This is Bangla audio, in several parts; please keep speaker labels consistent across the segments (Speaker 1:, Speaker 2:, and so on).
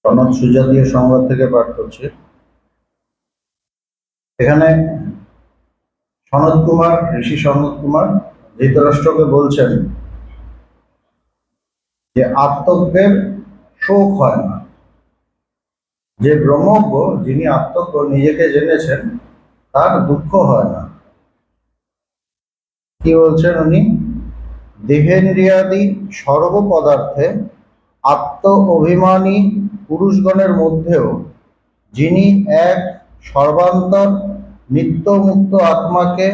Speaker 1: সনদ সুজাতীয় সংবাদ থেকে পাঠ করছি। এখানে ঋষি সনদ কুমার ধৃতরাষ্ট্রকে বলছেন যে আত্মজ্ঞের শোক হয় না। যে ব্রহ্মজ্ঞ, যিনি আত্মজ্ঞ নিজেকে জেনেছেন, তার দুঃখ হয় না। কি বলছেন উনি? দেহেন্দ্রিয়াদি সর্ব পদার্থে আত্ম অভিমানী পুরুষগণের মধ্যেও যিনি এক সর্বান্তর নিত্যমুক্ত আত্মাকে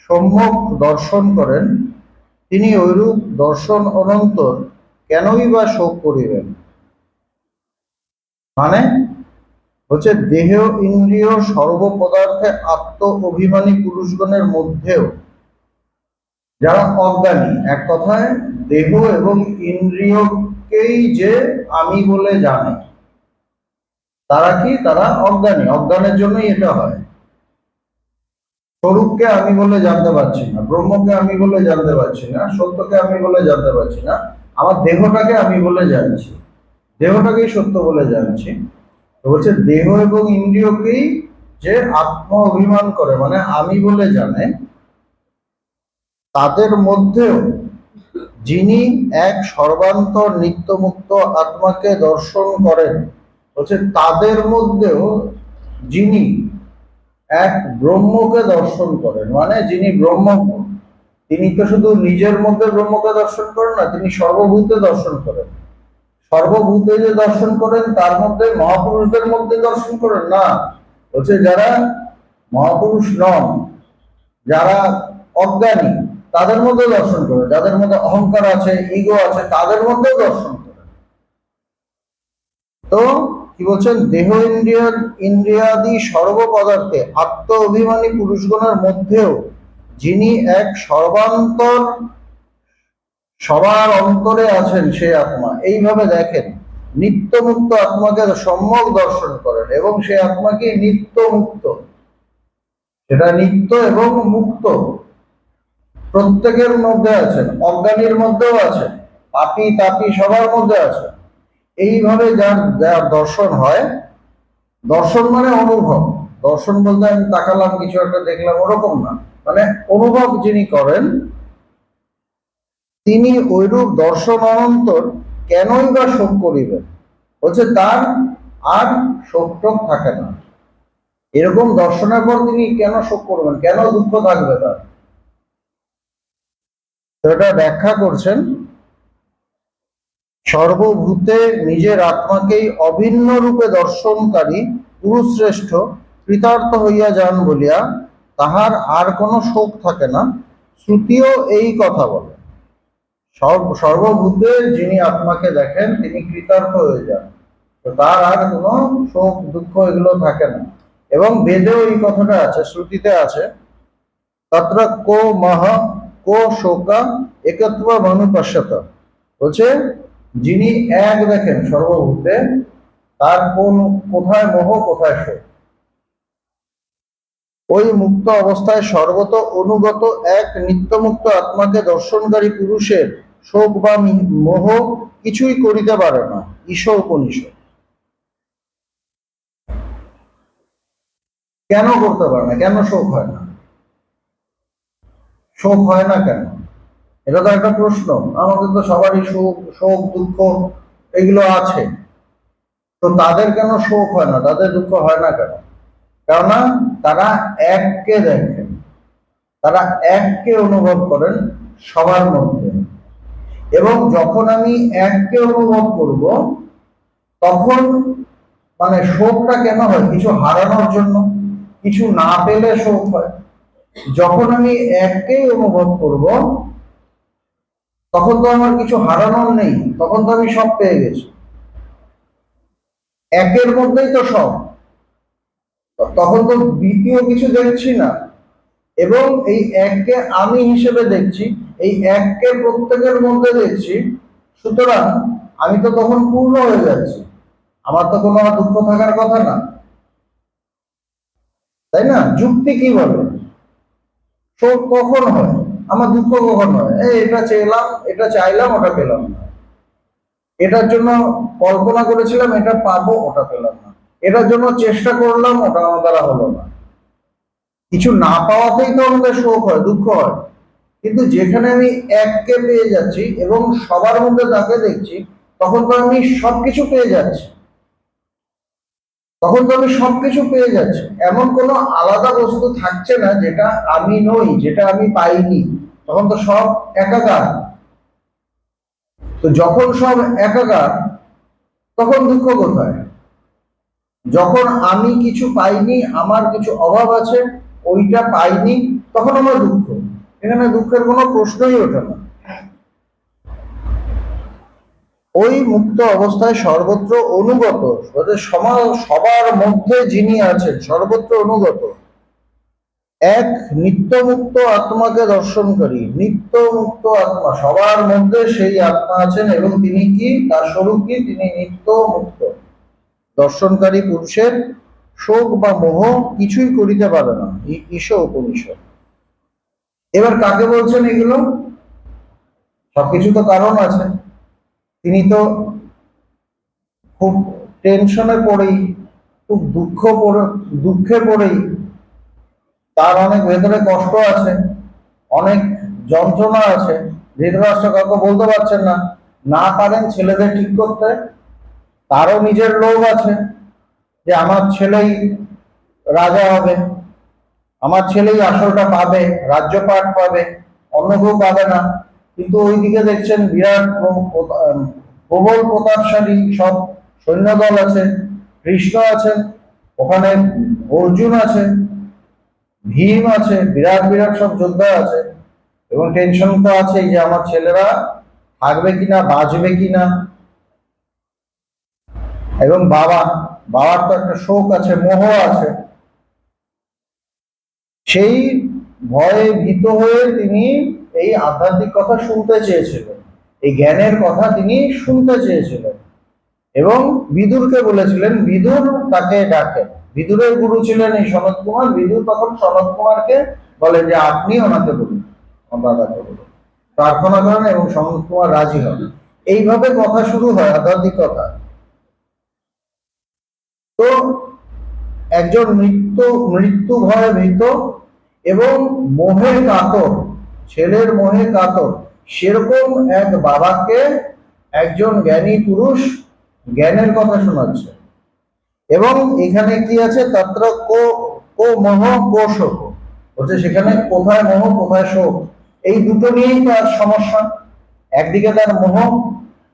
Speaker 1: সম্যক দর্শন করেন, তিনি ঐরূপ দর্শন অনন্তর কেনই বা শোক করিবেন? মানে হচ্ছে, দেহ ইন্দ্রিয় সর্বপদার্থে আত্ম অভিমানী পুরুষগণের মধ্যেও যারা অজ্ঞানী, এক কথায় দেহ এবং ইন্দ্রিয়কেই যে আমি বলে জানে, তারা কি? তারা অজ্ঞানী। অজ্ঞানের জন্যই এটা হয়। স্বরূপকে আমি বলে জানতে পারছি না, ব্রহ্মকে আমি বলে জানতে পারছি না, সত্যকে আমি বলে জানতে পারছি না, আমার দেহটাকে আমি বলে জানছি, দেহটাকেই সত্য বলে জানছি। তো বলছে, দেহ এবং ইন্দ্রিয়কেই যে আত্ম অভিমান করে, মানে আমি বলে জানে, তাদের মধ্যেও যিনি এক সর্বান্তর নিত্যমুক্ত আত্মাকে দর্শন করেন, বলছে তাদের মধ্যেও যিনি এক ব্রহ্মকে দর্শন করেন, মানে যিনি ব্রহ্মজ্ঞ, তিনি তো শুধু নিজের মধ্যে ব্রহ্মকে দর্শন করেন না, তিনি সর্বভূতে দর্শন করেন। সর্বভূতে যে দর্শন করেন, তার মধ্যে মহাপুরুষদের মধ্যে দর্শন করেন না। বলছে যারা মহাপুরুষ নন, যারা অজ্ঞানী, তাদের মধ্যে দর্শন করে, যাদের মধ্যে অহংকার আছে, ইগো আছে, তাদের মধ্যে দর্শন করে। তো কি বলছেন? দেহ ইন্দ্রিয়াদি সর্ব পদার্থে আত্ম অভিমানী পুরুষগণের মধ্যেও যিনি এক সর্বান্তর, সবার অন্তরে আছেন সেই আত্মা, এইভাবে দেখেন, নিত্য মুক্ত আত্মাকে সম্যক দর্শন করেন, এবং সেই আত্মা কি? নিত্য মুক্ত। সেটা নিত্য এবং মুক্ত, প্রত্যেকের মধ্যে আছেন, অজ্ঞানীর মধ্যেও আছেন, পাপী তাপী সবার মধ্যে আছেন। এইভাবে যার যার দর্শন হয়, দর্শন মানে অনুভব। দর্শন বলতে আমি তাকালাম, কিছু একটা দেখলাম, ওরকম না, মানে অনুভব যিনি করেন, তিনি ঐরূপ দর্শন অনন্তর কেনই বা শোক করিবেন? বলছে তার আর শোক টোক থাকে না। এরকম দর্শনের পর তিনি কেন শোক করবেন, কেন দুঃখ থাকবে তার? তো এটা ব্যাখ্যা করছেন, সর্বভূতে নিজের আত্মাকেই অভিন্ন রূপে দর্শনকারী পুরুষশ্রেষ্ঠ কৃতার্থ হইয়া যান বলিয়া তাহার আর কোনো শোক থাকে না। শ্রুতিও এই কথা বলে। সর্বভূতে যিনি আত্মাকে দেখেন, তিনি কৃতার্থ হয়ে যান, তো তার আর কোনো শোক দুঃখ এগুলো থাকে না। এবং বেদেও এই কথাটা আছে, শ্রুতিতে আছে, তত্র কো মহ কো শোকা একত্ব মনুপশ্যত। বলছে যিনি এক দেখেন সর্বভূতে, তার কোথায় মোহ, কোথায় শোক? ওই মুক্ত অবস্থায় সর্বত অনুগত এক নিত্যমুক্ত আত্মাকে দর্শনকারী পুরুষের শোক বা মোহ কিছুই করিতে পারে না। ঈশ্বর উপনিষদ। কেন করতে পারে না? কেন শোক হয় না? শোক হয় না কেন? এটা তো একটা প্রশ্ন। আমাদের তো সবারই শোক দুঃখ এগুলো আছে, তো তাদের কেন শোক হয় না, তাদের দুঃখ হয় না কেন? কেননা তারা এককে দেখেন, তারা এককে অনুভব করেন সবার মধ্যে। এবং যখন আমি এককে অনুভব করব, তখন মানে শোকটা কেন হয়? কিছু হারানোর জন্য, কিছু না পেলে শোক হয়। যখন আমি এককে অনুভব করব, তখন তো আমার কিছু হারানোর নেই, তখন তো আমি সব পেয়ে গেছি। একের মধ্যেই তো সব, তখন তো দ্বিতীয় কিছু দেখছি না, এবং এই এককে আমি হিসেবে দেখছি, এই এককে প্রত্যেকের মধ্যে দেখছি। সুতরাং আমি তো তখন পূর্ণ হয়ে যাচ্ছি, আমার তো কোনো দুঃখ থাকার কথা না, তাই না? যুক্তি কি বলে? শোক কখন হয়, আমার দুঃখ কখন হয়? এটা চাইলাম, এটা চাইলাম, ওটা পেলাম না। এটার জন্য কল্পনা করেছিলাম এটা পাবো, ওটা পেলাম না, এটার জন্য চেষ্টা করলাম, ওটা আমার দ্বারা হলো না। কিছু না পাওয়াতেই তো আমাদের শোক হয়, দুঃখ হয়। কিন্তু যেখানে আমি এককে পেয়ে যাচ্ছি এবং সবার মধ্যে তাকে দেখছি, তখন তো আমি সবকিছু পেয়ে যাচ্ছি। তখন তো আমি সবকিছু পেয়ে যাচ্ছি, এমন কোনো আলাদা বস্তু থাকছে না যেটা আমি নই, যেটা আমি পাইনি। তখন তো সব একাকার। তো যখন সব একাকার, তখন দুঃখ কোথায়? যখন আমি কিছু পাইনি, আমার কিছু অভাব আছে, ওইটা পাইনি, তখন আমার দুঃখ। এখানে দুঃখের কোনো প্রশ্নই ওঠে না। ওই মুক্ত অবস্থায় সর্বত্র অনুগত, সবার মধ্যে যিনি আছেন সর্বত্র অনুগত, এক নিত্য মুক্ত আত্মাকে দর্শনকারী। নিত্য মুক্ত আত্মা, সবার মধ্যে সেই আত্মা আছেন এবং তিনি কি, তার স্বরূপ কি, তিনি নিত্য মুক্ত। দর্শনকারী পুরুষের শোক বা মোহ কিছুই করিতে পারে না, ঈশ উপনিষদ। এবার কাকে বলছেন এগুলো? সবকিছু তো কারণ আছে। তিনি তো খুব টেনশনে পড়েই, খুব দুঃখে পড়েই, তার অনেক ভেতরে কষ্ট আছে, অনেক যন্ত্রণা আছে। ধৃতরাষ্ট্র কাউকে বলতে পারছেন না, না পারেন ছেলেদের ঠিক করতে। তারও নিজের লোভ আছে যে আমার ছেলেই রাজা হবে, আমার ছেলেই আসলটা পাবে, রাজ্যপাট পাবে, অন্য কেউ পাবে না। কিন্তু ওইদিকে দেখছেন বিরাট প্রবল প্রতাপশালী সব সৈন্যদল আছে, কৃষ্ণ আছেন ওখানে, অর্জুন আছে, ভীম আছে, বিরাট বিরাট সব যোদ্ধা আছে। এবং টেনশন তো আছেই যে আমার ছেলেরা থাকবে কিনা, বাঁচবে কিনা। এবং বাবার তো একটা শোক আছে, মোহ আছে। সেই ভয়ে ভীত হয়ে তিনি এই আধ্যাত্মিক কথা শুনতে চেয়েছিলেন, এই জ্ঞানের কথা তিনি শুনতে চেয়েছিলেন। এবং বিদুরকে বলেছিলেন, বিদুর তাকে ডাকেন। বিদুরের গুরু ছিলেন এই সনত কুমার। বিদুর তখন সনত কুমারকে বলেন যে আপনি ওনাকে বলুন, দাদাকে বলুন, প্রার্থনা করেন এবং সনত কুমার রাজি হন। এইভাবে কথা শুরু হয়, আধ্যাত্মিক কথা। তো একজন মৃত্যু ভয়ে ভীত এবং মোহে কাতর, ছেলের মোহে কাতর, সেরকম এক বাবাকে একজন জ্ঞানী পুরুষ জ্ঞানের কথা শোনাচ্ছে। এবং এখানে কি আছে, তত্র কো কো মোহ কো শোক, বলছে সেখানে কোথায় মোহ কোথায় শোক, এই দুটো নিয়েই তার সমস্যা। একদিকে তার মোহ,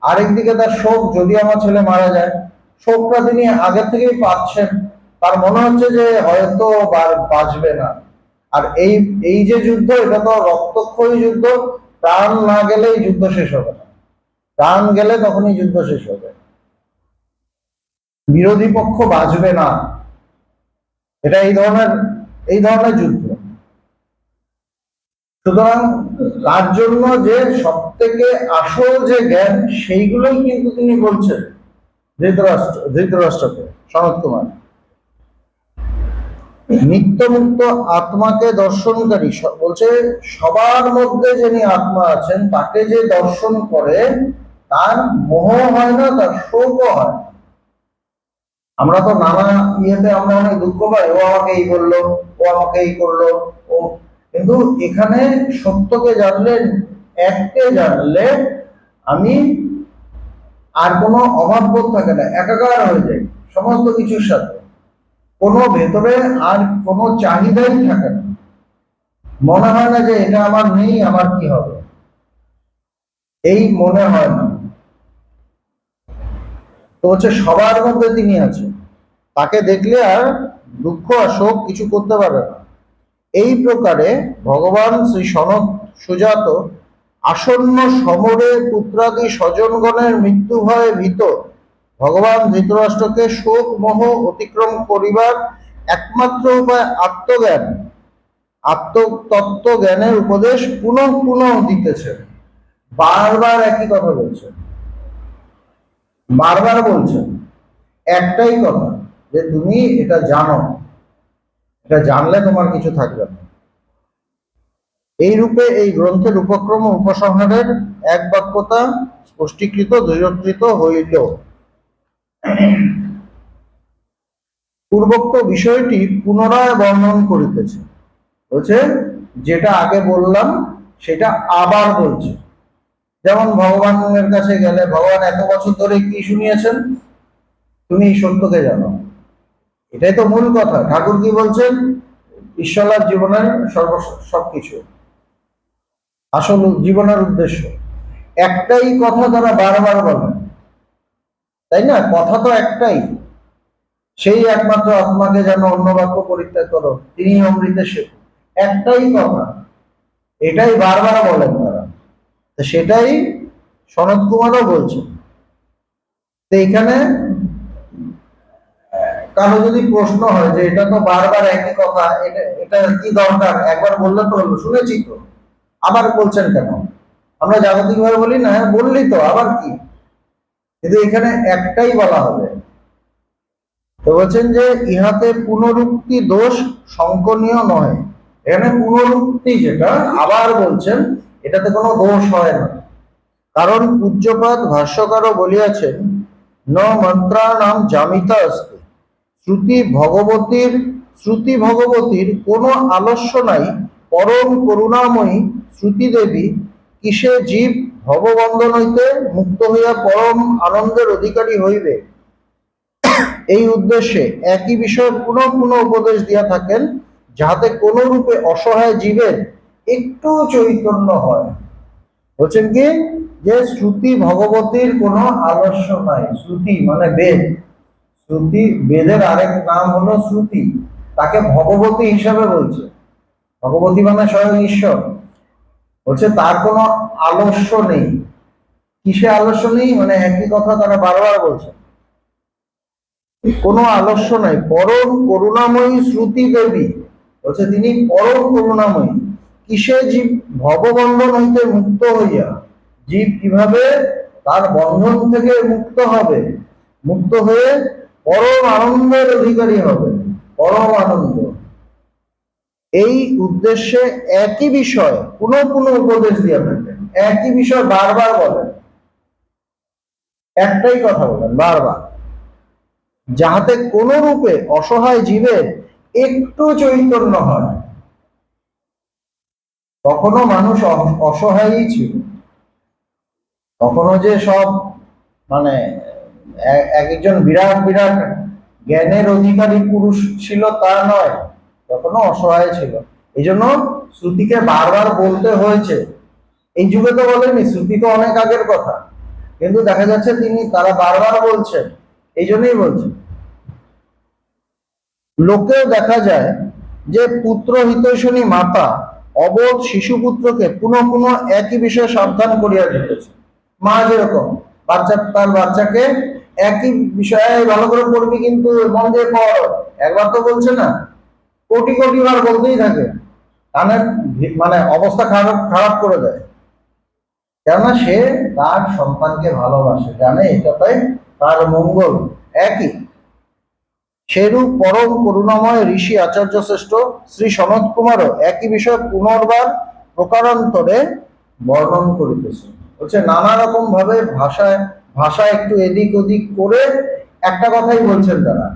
Speaker 1: আরেকদিকে তার শোক, যদি আমার ছেলে মারা যায়। শোকটা তিনি আগের থেকেই পাচ্ছেন, তার মনে হচ্ছে যে হয়তো বাঁচবে না। আর এই এই যে যুদ্ধ, এটা তো রক্তক্ষয়ী যুদ্ধ, প্রাণ না গেলে এই যুদ্ধ শেষ হবে না, প্রাণ গেলে তখনই যুদ্ধ শেষ হবে, বিরোধী পক্ষ বাঁচবে না। এটা এই ধরনের যুদ্ধ। সুতরাং তার জন্য যে সব থেকে আসল যে জ্ঞান, সেইগুলোই কিন্তু তিনি বলছেন ধৃতরাষ্ট্রকে, সনত কুমার। নিত্যমুক্ত আত্মাকে দর্শনকারী, বলছে সবার মধ্যে যিনি আত্মা আছেন তাকে যে দর্শন করে, তার মোহ হয় না, তার শোকও হয়। আমরা তো নানা ইয়েতে আমরা অনেক দুঃখ পাই, ও আমাকে এই করলো, ও আমাকে এই করলো, ও। কিন্তু এখানে সত্যকে জানলে, এককে জানলে, আমি আর কোনো অভাব বোধ থাকে না, একাকার হয়ে যায় সমস্ত কিছুর সাথে। কোনো ভেতরে আর কোনো চাহিদাই থাকে না, মনে হয় না যে এটা আমার নেই, আমার কি হবে, এই মনে হয় না। তো হচ্ছে সবার মধ্যে তিনি আছেন, তাকে দেখলে আর দুঃখ আর শোক কিছু করতে পারে না। এই প্রকারে ভগবান শ্রী সনত সুজাত আসন্ন সমরে পুত্রাদি স্বজনগণের মৃত্যু ভয়ে ভীত ভগবান ধৃতরাষ্ট্রকে শোক মোহ অতিক্রম করিবার একমাত্র উপায় আত্মজ্ঞান, আত্মতত্ত্ব জ্ঞানের উপদেশ পুনঃ পুনঃ দিতেছেন। বারবার একই কথা বলছেন, বারবার বলছেন একটাই কথা, যে তুমি এটা জানো, এটা জানলে তোমার কিছু থাকবে না। এই রূপে এই গ্রন্থের উপক্রম ও উপসংহারের এক বাক্যতা স্পষ্টীকৃত দৃঢ়কৃত হইল। পূর্বোক্ত বিষয়টি পুনরায় বর্ণন করিতেছে। বলছে যেটা আগে বললাম সেটা আবার বলছে। যেমন ভগবানের কাছে গেলে ভগবান এত বছর ধরে কি শুনিয়েছেন, তুমি সত্যকে জানো, এটাই তো মূল কথা। ঠাকুর কি বলছেন, ঈশ্বরলাভ জীবনের সবকিছু, আসল জীবনের উদ্দেশ্য। একটাই কথা তারা বারবার বলেন, তাই না? কথা তো একটাই, সেই একমাত্র আত্মাকে যেন অন্য বাক্য পরিত্যাগ করো, তিনি অমৃতে শেখো, একটাই কথা, এটাই বারবার বলেন তারা। তো সেটাই সনত কুমারও বলছেন। তো এখানে কারো যদি প্রশ্ন হয় যে এটা তো বারবার একই কথা, এটা এটা কি দরকার, একবার বললে তো হলো, শুনেছি তো, আবার বলছেন কেন? আমরা জাগতিক ভাবে বলি না, হ্যাঁ বললি তো আবার কি, কিন্তু এখানে একটাই বলা হবে। তো বলছেন যে ইহাতে পুনরুক্তি দোষ সংকনীয় নয়। এখানে পুনরুক্তি যেটা আবার বলছেন, এটাতে কোনো দোষ হয় না। কারণ পূজ্যপাদ ভাষ্যকারও বলিয়াছেন, ন মন্ত্রাণাম জামিতা अस्ति। শ্রুতি ভগবতীর কোনো আলস্য নাই। পরম করুণাময়ী শ্রুতি দেবী কিসে জীব ভববন্ধন হইতে মুক্ত হইয়া পরম আনন্দের অধিকারী হইবে, এই উদ্দেশ্যে একই বিষয় পুনঃ পুনঃ উপদেশ দিয়া থাকেন, যাহাতে কোন রূপে অসহায় জীবের একটু চৈতন্য হয়। বলছেন কি, যে শ্রুতি ভগবতীর কোনো আলস্য নাই। শ্রুতি মানে বেদ, শ্রুতি বেদের আরেক নাম হলো শ্রুতি, তাকে ভগবতী হিসাবে বলছে। ভগবতী মানে স্বয়ং ঈশ্বর। বলছে তার কোনো আলস্য নেই। কিসে আলস্য নেই, মানে একই কথা তারা বারবার বলছে, কোনো আলস্য নাই। পরম করুণাময়ী শ্রুতি দেবী, বলছে তিনি পরম করুণাময়ী। কিসে জীব ভববন্ধন হইতে মুক্ত হইয়া, জীব কিভাবে তার বন্ধন থেকে মুক্ত হবে, মুক্ত হয়ে পরম আনন্দের অধিকারী হবে, পরম আনন্দ, এই উদ্দেশ্যে একই বিষয় পুনঃ পুনঃ উপদেশ দিয়া থাকেন। একই বিষয় বারবার বলেন, একটাই কথা বলেন বারবার, যাহাতে কোন রূপে অসহায় জীবের একটু চৈতন্য হয়। তখনো মানুষ অসহায়ই ছিল, তখনো যে সব মানে এক একজন বিরাট বিরাট জ্ঞানের অধিকারী পুরুষ ছিল তা নয়, তখনো অসহায় ছিল। এই জন্য শ্রুতিকে বারবার বলতে হয়েছে। এই যুগে তো বলেনি, শ্রুতি তো অনেক আগের কথা, কিন্তু দেখা যাচ্ছে তারা বারবার বলছেন, এই জন্যই বলছেন। লোকেও দেখা যায় যে পুত্র হিতৈষণী মাতা অবোধ শিশুপুত্রকে পুনঃ পুনঃ একই বিষয়ে সাবধান করিয়া দিতেছে। মা যেরকম তার বাচ্চাকে একই বিষয়ে ভালো করে পড়বি, কিন্তু মন দিয়ে পড়, একবার তো বলছে না, কোটি কোটি বার বলতেই থাকে, কানের মানে অবস্থা খারাপ খারাপ করে দেয়। কেননা সে তার সন্তানকে ভালোবাসে, জানে এটাই তার মঙ্গল। একই সেরূপ পরম করুণাময় ঋষি আচার্য শ্রেষ্ঠ শ্রী সনত কুমারও একই বিষয় পুনর্বার প্রকারান্তরে বর্ণন করিতেছে। বলছে নানা রকম ভাবে ভাষা একটু এদিক ওদিক করে একটা কথাই বলছেন তারা।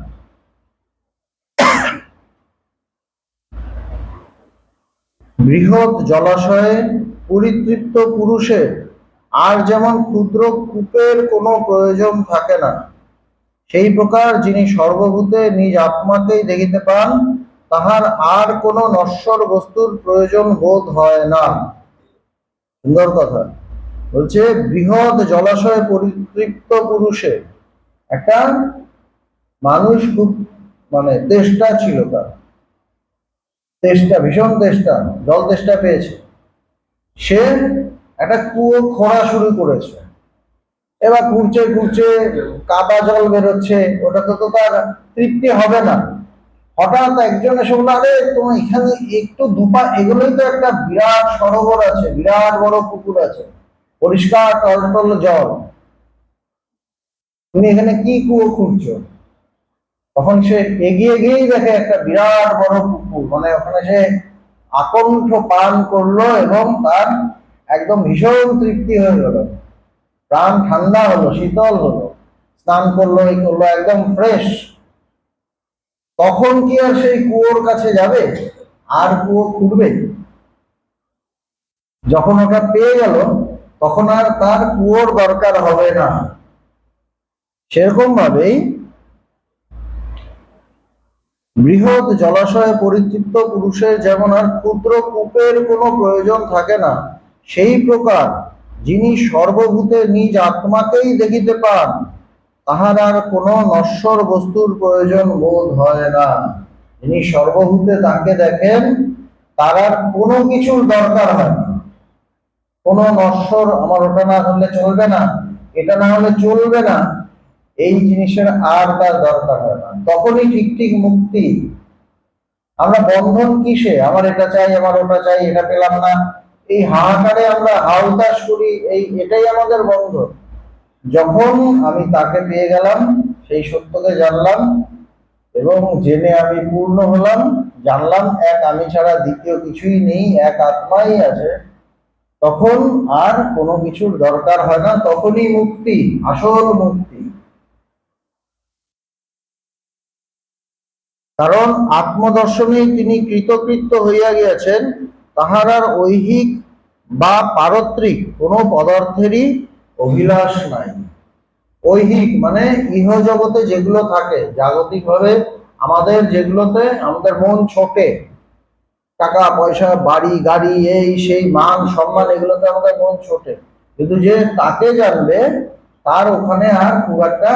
Speaker 1: বৃহৎ জলাশয়ে পরিতৃপ্ত পুরুষের আর যেমন ক্ষুদ্র কূপের কোনো প্রয়োজন থাকে না, সেই প্রকার যিনি সর্বভূতে নিজ আত্মাকেই দেখিতে পান, তাহার আর কোনো নশ্বর বস্তুর প্রয়োজন বোধ হয় না। সুন্দর কথা বলছে, বৃহৎ জলাশয়ে পরিতৃপ্ত পুরুষে একটা মানুষ খুব মানে তেষ্টা ছিল, তার তেষ্টা, ভীষণ তেষ্টা, জল তেষ্টা পেয়েছে। সে একটা কুয়ো খোঁড়া শুরু করেছে। এবার ঘুরছে ঘুরছে, কাদা জল বেরোচ্ছে, ওটা তো তার তৃপ্তি হবে না। হঠাৎ একজন এসে বললো, আরে তোমার এখানে একটু দুপা এগুলোই তো একটা বিরাট সরোবর আছে, বিরাট বড় পুকুর আছে, পরিষ্কার টলটল জল, তুমি এখানে কি কুয়ো খুঁড়ছো? তখন সে এগিয়ে গিয়েই দেখে একটা বিরাট বড় পুকুর, মানে ওখানে সে আকণ্ঠ পান করলো এবং তার একদম ভীষণ তৃপ্তি হয়ে গেল। প্রাণ ঠান্ডা হলো, শীতল হলো, স্নান করলো, এই করলো, একদম ফ্রেশ, তখন কি আর সেই কুয়োর কাছে যাবে? আর কুয়ো খুঁড়বে? যখন ওটা পেয়ে গেল তখন আর তার কুয়োর দরকার হবে না। সেরকম ভাবেই বৃহৎ জলাশয়ে পরিতৃপ্ত পুরুষের যেমন আর ক্ষুদ্র কূপের কোনো প্রয়োজন থাকে না, সেই প্রকার যিনি সর্বভূতে নিজ আত্মাকেই দেখিতে পান, তাহার আর কোনো নশ্বর বস্তুর প্রয়োজন বোধ হয় না। যিনি সর্বভূতে তাকে দেখেন, তার আর কোনো কিছুর দরকার হয় না। কোনো নশ্বর, আমার ওটা না হলে চলবে না, এটা না হলে চলবে না, এই জিনিসের আর তার দরকার হয় না। তখনই ঠিক ঠিক মুক্তি। আমরা বন্ধন কিসে? আমার এটা চাই, আমার ওটা চাই, এটা পেলাম না, এই হাহাকারে আমরা হাউতাস করি, এটাই আমাদের বন্ধন। যখন আমি তাকে পেয়ে গেলাম, সেই সত্যকে জানলাম, এবং জেনে আমি পূর্ণ হলাম, জানলাম এক আমি ছাড়া দ্বিতীয় কিছুই নেই, এক আত্মাই আছে, তখন আর কোনো কিছুর দরকার হয় না। তখনই মুক্তি, আসল মুক্তি। কারণ আত্মদর্শনেই তিনি কৃতকৃত্য হইয়া গিয়াছেন, তাহার আর ঐহিক বা পারত্রিক কোনো পদার্থেরই অভিলাষ নাই। ঐহিক মানে ইহ জগতে যেগুলো থাকে, জাগতিক ভাবে আমাদের যেগুলোতে আমাদের মন ছোটে, টাকা পয়সা, বাড়ি গাড়ি, এই সেই মান সম্মান, এগুলোতে আমাদের মন ছোটে, কিন্তু যে তাকে জানবে তার ওখানে আর খুব একটা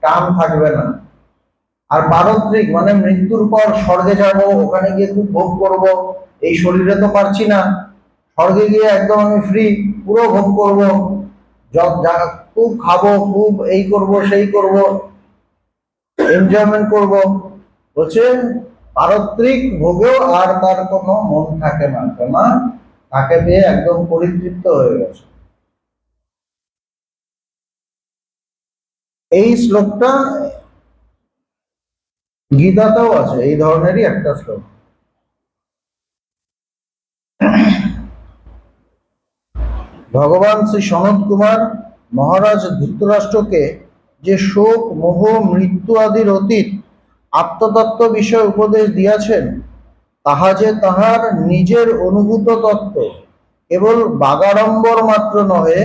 Speaker 1: টান থাকবে না। আর পারত্রিক মানে মৃত্যুর পর স্বর্গে যাব, ওখানে গিয়ে খুব ভোগ করব, এই শরীরে তো পারছি না, স্বর্গে গিয়ে একদম আমি ফ্রি, পুরো ভোগ করব, খুব খাবো, খুব এই করব সেই করব, এনজয়মেন্ট করব। বলছে পারত্রিক ভোগেও আর তার কোনো মন থাকে না, কেননা তাকে পেয়ে একদম পরিতৃপ্ত হয়ে গেছে। এই শ্লোকটা গীতাতেও আছে, এই ধরনেরই একটা শ্লোক। ভগবান শ্রী সনত কুমার মহারাজ ধৃতরাষ্ট্রকে যে শোক মোহ মৃত্যু আদির অতীত আত্মতত্ত্ব বিষয়ে উপদেশ দিয়াছেন, তাহা যে তাহার নিজের অনুভূত তত্ত্ব, কেবল বাগাড়ম্বর মাত্র নহে,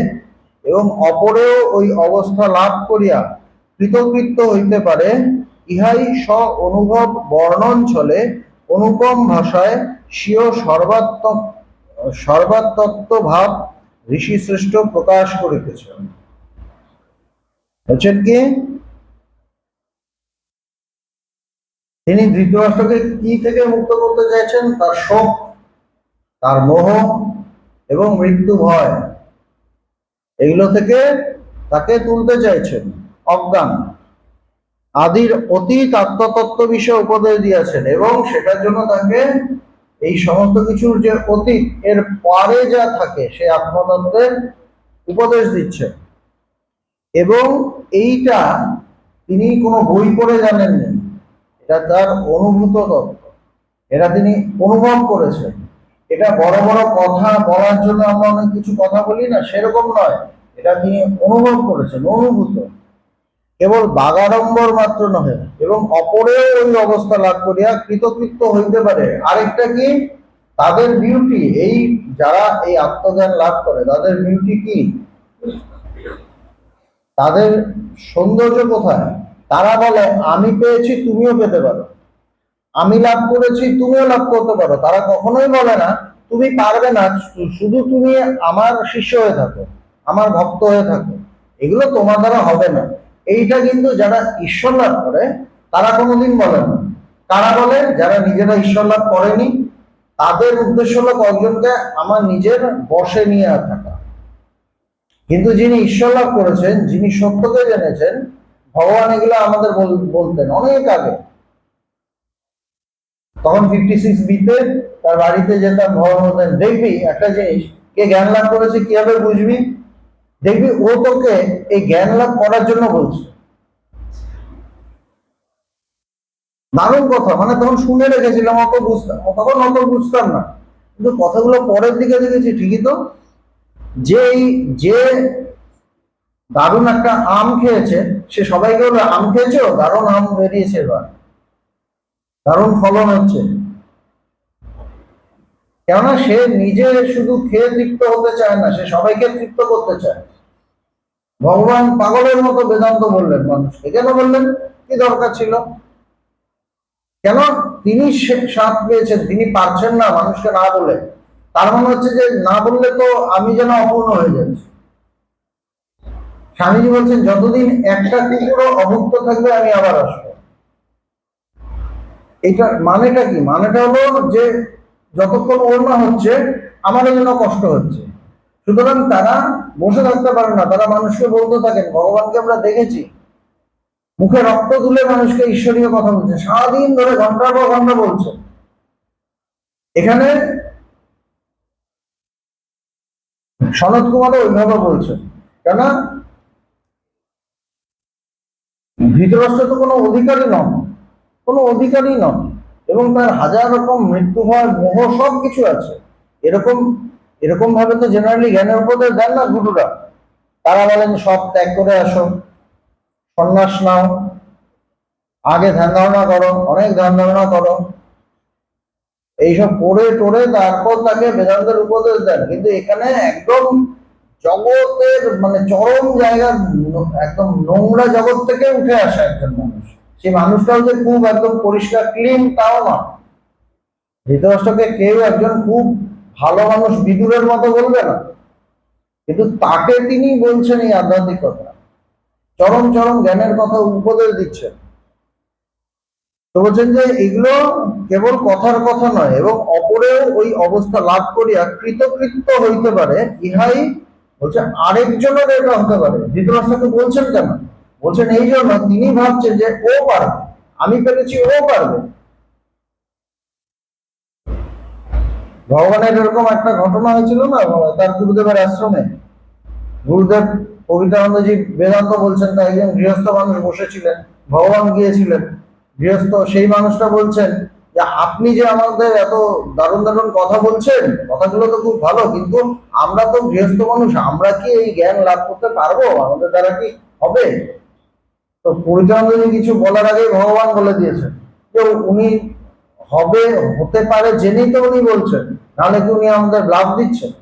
Speaker 1: এবং অপরেও ওই অবস্থা লাভ করিয়া কৃতকৃত্য হইতে পারে, ইহাই স্ব অনুভব বর্ণন ছলে অনুপম ভাষায় স্বীয় সর্বাত্মত্ব ভাব ঋষি শ্রেষ্ঠ প্রকাশ করিতেছেন। বলছেন কি, তিনি ধৃতরাষ্ট্রকে কি থেকে মুক্ত করতে চাইছেন? তার শোক, তার মোহ এবং মৃত্যু ভয়, এগুলো থেকে তাকে তুলতে চাইছেন। অজ্ঞান আদির অতীত আত্মতত্ত্ব বিষয়ে উপদেশ দিয়েছেন, এবং সেটার জন্য তাকে এই সমস্ত কিছুর যে অতীত, এর পরে যা থাকে সে আত্মতত্ত্বের উপদেশ দিচ্ছেন। এবং এইটা তিনি কোনো বই পড়ে জানেননি, এটা তার অনুভূত তত্ত্ব, এটা তিনি অনুভব করেছেন। এটা বড় বড় কথা বলার জন্য আমরা অনেক কিছু কথা বলি না, সেরকম নয়, এটা তিনি অনুভব করেছেন, অনুভূত। কেবল বাগাড়ম্বর মাত্র নহে, এবং অপরেও ওই অবস্থা লাভ করিয়া কৃতকৃত্য হইতে পারে। আরেকটা কি, তাদের বিউটি, এই যারা এই আত্মজ্ঞান লাভ করে তাদের বিউটি কি, তাদের সৌন্দর্য কোথায়? তারা বলে আমি পেয়েছি, তুমিও পেতে পারো, আমি লাভ করেছি, তুমিও লাভ করতে পারো। তারা কখনোই বলে না তুমি পারবে না, শুধু তুমি আমার শিষ্য হয়ে থাকো, আমার ভক্ত হয়ে থাকো, এগুলো তোমার দ্বারা হবে না। এইটা কিন্তু যারা ঈশ্বর লাভ করে তারা কোনোদিন বলে না। কারা বলে? যারা নিজেরা ঈশ্বর লাভ করেনি, তাদের উদ্দেশ্য হলো কয়েকজনকে আমার নিজের বশে নিয়ে থাকা। কিন্তু যিনি ঈশ্বর লাভ করেছেন, যিনি সত্যকে জেনেছেন, ভগবান এগুলো আমাদের বলতেন অনেক আগে। তখন 56B-তে তার বাড়িতে যেতাম, ভগবান বলতেন দেখবি একটা জিনিস, কে জ্ঞান লাভ করেছে কিভাবে বুঝবি, দেখবি ও তোকে এই জ্ঞান লাভ করার জন্য বলছে। দারুণ কথা, মানে তখন শুনে রেখেছিলাম, অত বুঝতাম, তখন অত বুঝতাম না, কিন্তু কথাগুলো পরের দিকে দেখেছি ঠিকই তো, যে যে দারুণ একটা আম খেয়েছে, সে সবাইকে বলবে আম খেয়েছো, দারুণ আম বেরিয়েছে, এবার দারুণ ফলন হচ্ছে। কেননা সে নিজে শুধু খেয়ে তৃপ্ত হতে চায় না, সে সবাইকে তৃপ্ত করতে চায়। ভগবান পাগলের মতো বেদান্ত বললেন মানুষকে, কেন বললেন? কি দরকার ছিল? কেন? তিনি স্বাদ পেয়েছেন, তিনি পারছেন না মানুষকে না বলে। তার মানে হচ্ছে যে না বললে তো আমি যেন অপূর্ণ হয়ে যাচ্ছি। স্বামীজি বলছেন যতদিন একটা কুকুরও অভুক্ত থাকবে আমি আবার আসবো। এটা মানেটা কি? মানেটা হলো যে যতক্ষণ ওর না হচ্ছে আমারও যেন কষ্ট হচ্ছে। সুতরাং তারা বসে থাকতে পারে না, তারা মানুষকে বলতে থাকেন। ভগবানকে আমরা দেখেছি মুখে রক্ত তুলে মানুষকে ঈশ্বরীয় কথা বলছে, সারাদিন ধরে ঘন্টার পর ঘন্টা বলছে। এখানে সনত কুমারও ওইভাবে বলছেন। কেননা ধৃতরাষ্ট্র তো কোনো অধিকারী নন, কোনো অধিকারী নন, এবং তার হাজার রকম মৃত্যু হওয়ার মোহ সব কিছু আছে। এরকম এরকম ভাবে তো জেনারেলি জ্ঞানের উপদেশ দেন না গুরুরা। তারা বলেন সব ত্যাগ করে আসো, সন্ন্যাস নাও, আগে ধ্যান ধারণা করো, অনেক ধ্যান ধারণা করো, এইসব করে টোরে তারপর তাকে বেদান্তের উপদেশ দেন। কিন্তু এখানে একদম জগতের মানে চরম জায়গা, একদম নোংরা জগৎ থেকে উঠে আসা একজন মানুষ। সেই মানুষটাও যে খুব একদম পরিষ্কার ক্লিন তাও না। ধৃতরাষ্ট্রকে কেউ একজন খুব ভালো মানুষ বিদুরের মতো বলবে না, কিন্তু তাকে তিনি বলছেন এই আধ্যাত্মিক কথা, চরম চরম জ্ঞানের কথা উপদেশ দিচ্ছেন। তো বলছেন যে এগুলো কেবল কথার কথা নয়, এবং অপরেও ওই অবস্থা লাভ করিয়া কৃতকৃত্য হইতে পারে, ইহাই বলছে আরেকজনের এটা হতে পারে। ধৃতরাষ্ট্রকে বলছেন কেন? বলছেন এই জন্য তিনি ভাবছেন যে ও পারবে, আমি পেরেছি, ও পারবে। ভগবানের এরকম একটা ঘটনা হয়েছিল না তার গুরুদেবের আশ্রমে। গুরুদেব পবিত্রানন্দজি বেদান্ত বলছেন, তাই একজন গৃহস্থ মানুষ বসেছিলেন, ভগবান গিয়েছিলেন। গৃহস্থ সেই মানুষটা বলছেন যে আপনি যে আমাদের এত দারুণ দারুণ কথা বলছেন, কথাগুলো তো খুব ভালো, কিন্তু আমরা তো গৃহস্থ মানুষ, আমরা কি এই জ্ঞান লাভ করতে পারবো? আমাদের দ্বারা কি হবে? তো পবিত্রানন্দজি কিছু বলার আগেই ভগবান বলে দিয়েছেন যে উনি হবে, হতে পারে জেনেই তো উনি বলছেন, নাহলে কি উনি আমাদের লাভ দিচ্ছেন?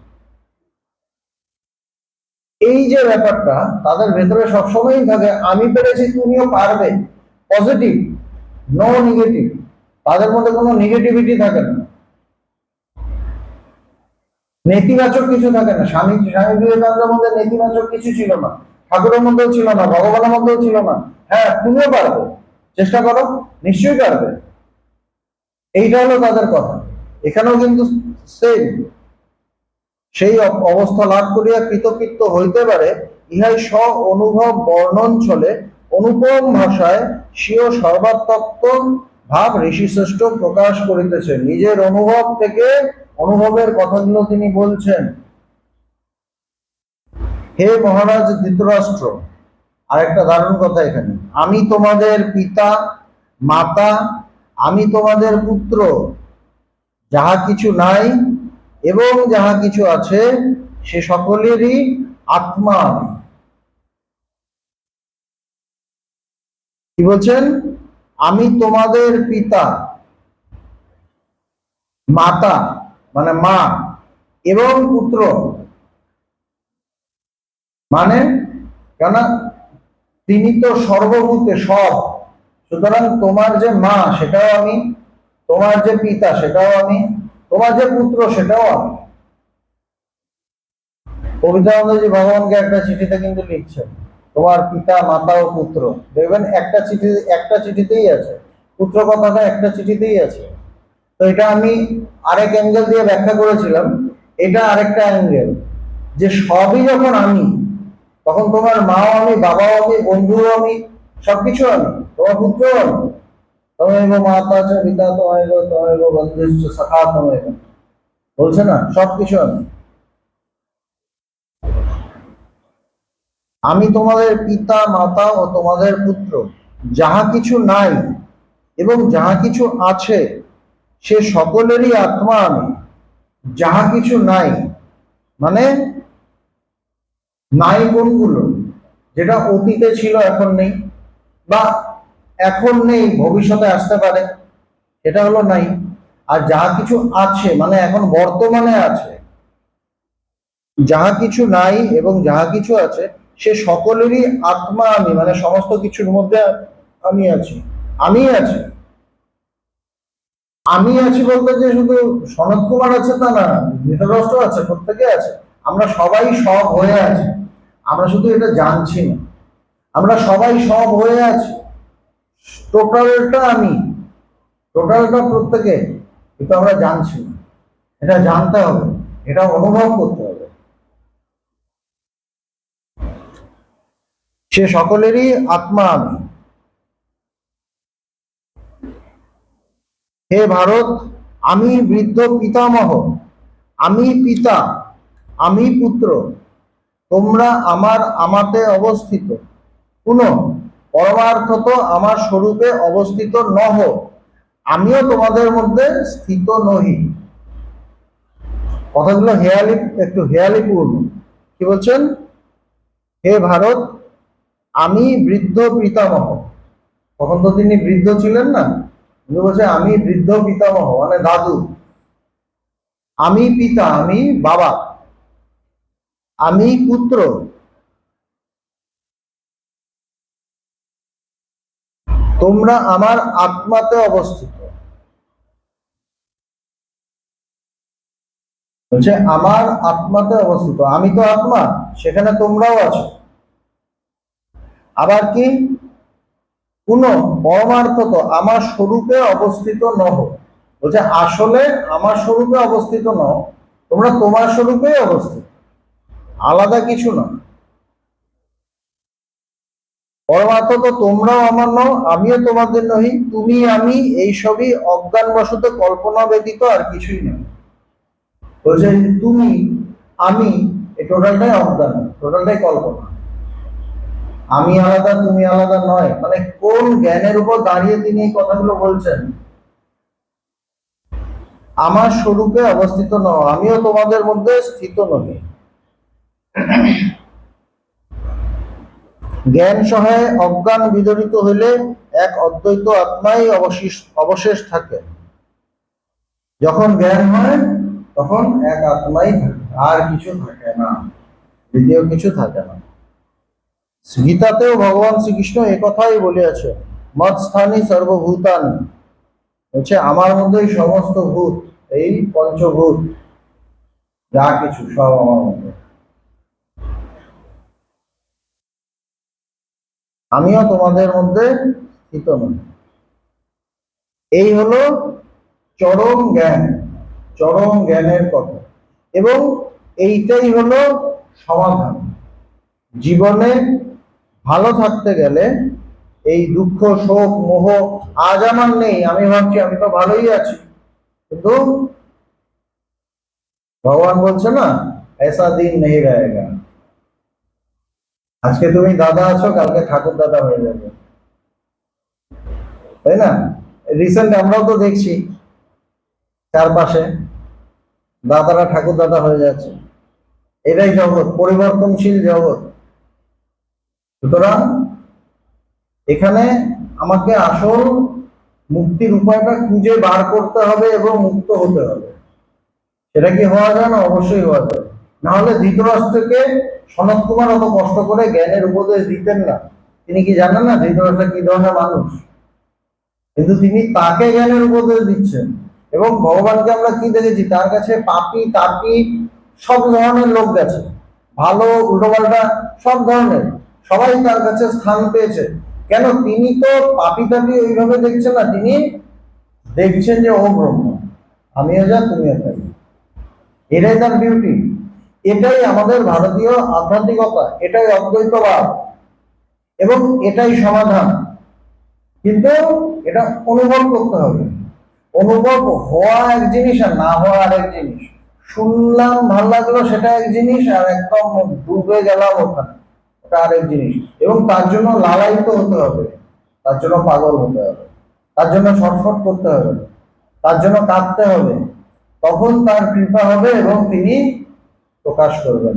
Speaker 1: এই যে ব্যাপারটা তাদের ভেতরে সবসময়ই থাকে, আমি পেরেছি তুমিও পারবে, পজিটিভ, নো নেগেটিভ। তাদের মধ্যে কোনো নেগেটিভিটি থাকে না, নেতিবাচক কিছু থাকে না। স্বামী স্বামী বিবেকানন্দের মধ্যে নেতিবাচক কিছু ছিল না, ঠাকুরের মধ্যেও ছিল না, ভগবানের মধ্যেও ছিল না। হ্যাঁ তুমিও পারবে, চেষ্টা করো, নিশ্চয়ই পারবে। এইটা হলো তাদের কথা। এখানেও কিন্তু সেম, সেই অবস্থা লাভ করিয়া কৃতকৃত্য হইতে পারে, ইহাই স্ব অনুভব বর্ণন চলে অনুপম ভাষায় স্বীয় সর্বাত্মত্ব ভাব ঋষিশ্রেষ্ঠ প্রকাশ করিতেছেন। নিজের অনুভব থেকে অনুভবের কথাগুলো তিনি বলছেন। হে মহারাজ ধৃতরাষ্ট্র, আরেকটা দারুণ কথা এখানে, আমি তোমাদের পিতা মাতা, আমি তোমাদের পুত্র, যাহা কিছু নাই এবং যাহা কিছু আছে সে সকলেরই আত্মা আমি। কি বলছেন? আমি তোমাদের পিতা, মাতা মানে মা, এবং পুত্র মানে কেন তিনি তো সর্বভূতে সব। সুতরাং তোমার যে মা সেটাও আমি, তোমার যে পিতা সেটাও আমি, তোমার যে পুত্র সেটাও আমি। কবিতানন্দজি ভগবানকে একটা চিঠিতে কিন্তু লিখছেন তোমার পিতা মাতা ও পুত্র। দেখবেন একটা চিঠিতেই আছে, পুত্র কথাটা একটা চিঠিতেই আছে। তো এটা আমি আরেক অ্যাঙ্গেল দিয়ে ব্যাখ্যা করেছিলাম, এটা আরেকটা অ্যাঙ্গেল, যে সবই যখন আমি, তখন তোমার মাও আমি, বাবাও আমি, বন্ধুও আমি, সবকিছু আমি, তোমার পুত্রও আমি। তমেব মাতা চ পিতা তমেব তমেব বন্ধুশ্চ সখা তমেব, বলছে না সবকিছু আমি। আমি তোমাদের পিতা মাতা ও তোমাদের পুত্র, যাহা কিছু নাই এবং যাহা কিছু আছে সে সকলেরই আত্মা আমি। যাহা কিছু নাই মানে নাই কোনগুলো? যেটা অতীতে ছিল এখন নেই, বা এখন নেই ভবিষ্যতে আসতে পারে, এটা হলো নাই। আর যাহা কিছু আছে মানে এখন বর্তমানে আছে, যাহা কিছু নাই এবং যাহা কিছু আছে সে সকলেরই আত্মা আমি, মানে সমস্ত কিছুর মধ্যে আমি আছি। আমি আছি, আমি আছি বলতে যে শুধু সনত কুমার আছে তা না, ধৃতরাষ্ট্র আছে, প্রত্যেকে আছে। আমরা সবাই সব হয়ে আছি, আমরা শুধু এটা জানছি না। আমরা সবাই সব হয়ে আছি, টোটালটা আমি, টোটালটা প্রত্যেকে, কিন্তু আমরা জানছি না। এটা জানতে হবে, এটা অনুভব করতে হবে। সে সকলেরই আত্মা আমি। হে ভারত, আমি বৃদ্ধ পিতামহ, আমি পিতা, আমি পুত্র, তোমরা আমার আমাতে অবস্থিত। পুনঃ পরমার্থত আমার স্বরূপে অবস্থিত নহ, আমিও তোমাদের মধ্যে স্থিত নহি। কথাগুলো হেয়ালি, একটু হেয়ালিপূর্ণ। কি বলছেন? হে ভারত, আমি বৃদ্ধ পিতামহ। তখন তো তিনি বৃদ্ধ ছিলেন না, তিনি বলছে আমি বৃদ্ধ পিতামহ মানে দাদু। আমি পিতা, আমি বাবা, আমি পুত্র, তোমরা আমার আত্মাতে অবস্থিত। বলছে আমার আত্মাতে অবস্থিত, আমি তো আত্মা, সেখানে তোমরাও আছো। আবার কি? পুনঃ পরমার্থত আমার স্বরূপে অবস্থিত নহ। বলছে আসলে আমার স্বরূপে অবস্থিত নও, তোমরা তোমার স্বরূপেই অবস্থিত, আলাদা কিছু না। পরমার্থত তোমরাও আমার নও, আমিও তোমাদের নহি। তুমি আমি এইসবই অজ্ঞানবশত কল্পনা ব্যতীত আর কিছুই নয়। বলছে তুমি আমি, এই টোটালটাই অজ্ঞান, টোটালটাই কল্পনা। আমি আলাদা তুমি আলাদা নয়, মানে কোন জ্ঞানের উপর দাঁড়িয়ে তিনি এই কথাগুলো বলছেন? আমার স্বরূপে অবস্থিত নও, আমিও তোমাদের মধ্যে স্থিত নহি। জ্ঞান সহায়ে অজ্ঞান বিদরিত হইলে এক অদ্বৈত আত্মাই অবশেষ থাকে। যখন জ্ঞান হয় তখন এক আত্মাই থাকে, আর কিছু থাকে না, দ্বিতীয় কিছু থাকে না। গীতাতেও ভগবান শ্রীকৃষ্ণ একথাই বলিয়াছে, মৎস্থানি সর্বভূতানি। হচ্ছে আমার মধ্যেই সমস্ত ভূত, এই পঞ্চভূত যা কিছু সব আমার মধ্যে, আমিও তোমাদের মধ্যে স্থিত নই। এই হলো চরম জ্ঞান, চরম জ্ঞানের কথা। এবং এইটাই হলো সমাধান। জীবনে ভালো থাকতে গেলে এই দুঃখ শোক মোহ আজ আমার নেই, আমি ভাবছি আমি তো ভালোই আছি, কিন্তু ভগবান বলছে না ऐसा দিন নেই रहेगा। আজকে তুমি দাদা আছো, কালকে ঠাকুর দাদা হয়ে যাবে, তাই না? রিসেন্ট আমরাও তো দেখছি চারপাশে দাদারা ঠাকুর দাদা হয়ে যাচ্ছে। এটাই জগৎ, পরিবর্তনশীল জগৎ। সুতরাং এখানে আমাকে আসল মুক্তির উপায়টা খুঁজে বার করতে হবে এবং মুক্ত হতে হবে। সেটা কি হওয়া যায় না? অবশ্যই হওয়া যায়। না হলে ধৃতরাষ্ট্রকে সনত কুমার অত কষ্ট করে জ্ঞানের উপদেশ দিতেন না। তিনি কি জানেন না ধৃতরাষ্ট্র কি ধরনের মানুষ? কিন্তু তিনি তাকে জ্ঞানের উপদেশ দিচ্ছেন। এবং ভগবানকে আমরা কি দেখেছি, তার কাছে পাপি তাপি সব ধরনের লোক গেছে, ভালো উল্টোপাল্টা সব ধরনের, সবাই তার কাছে স্থান পেয়েছে। কেন? তিনি তো পাপি তাপি ওইভাবে দেখছেন না, তিনি দেখছেন যে ও ব্রহ্ম, আমিও যা তুমিও তাই। এটাই তার বিউটি, এটাই আমাদের ভারতীয় আধ্যাত্মিকতা, এটাই অদ্বৈতবাদ এবং এটাই সমাধান। কিন্তু এটা অনুভব করতে হবে। অনুভব হওয়া এক জিনিস আর না হওয়া আরেক জিনিস। শুনলাম ভাল লাগলো সেটা এক জিনিস, আর একদম ডুবে গেলাম ওখানে ওটা আরেক জিনিস। এবং তার জন্য লালায়িত হতে হবে, তার জন্য পাগল হতে হবে, তার জন্য ছটফট করতে হবে, তার জন্য কাঁদতে হবে। তখন তার কৃপা হবে এবং তিনি প্রকাশ করবেন।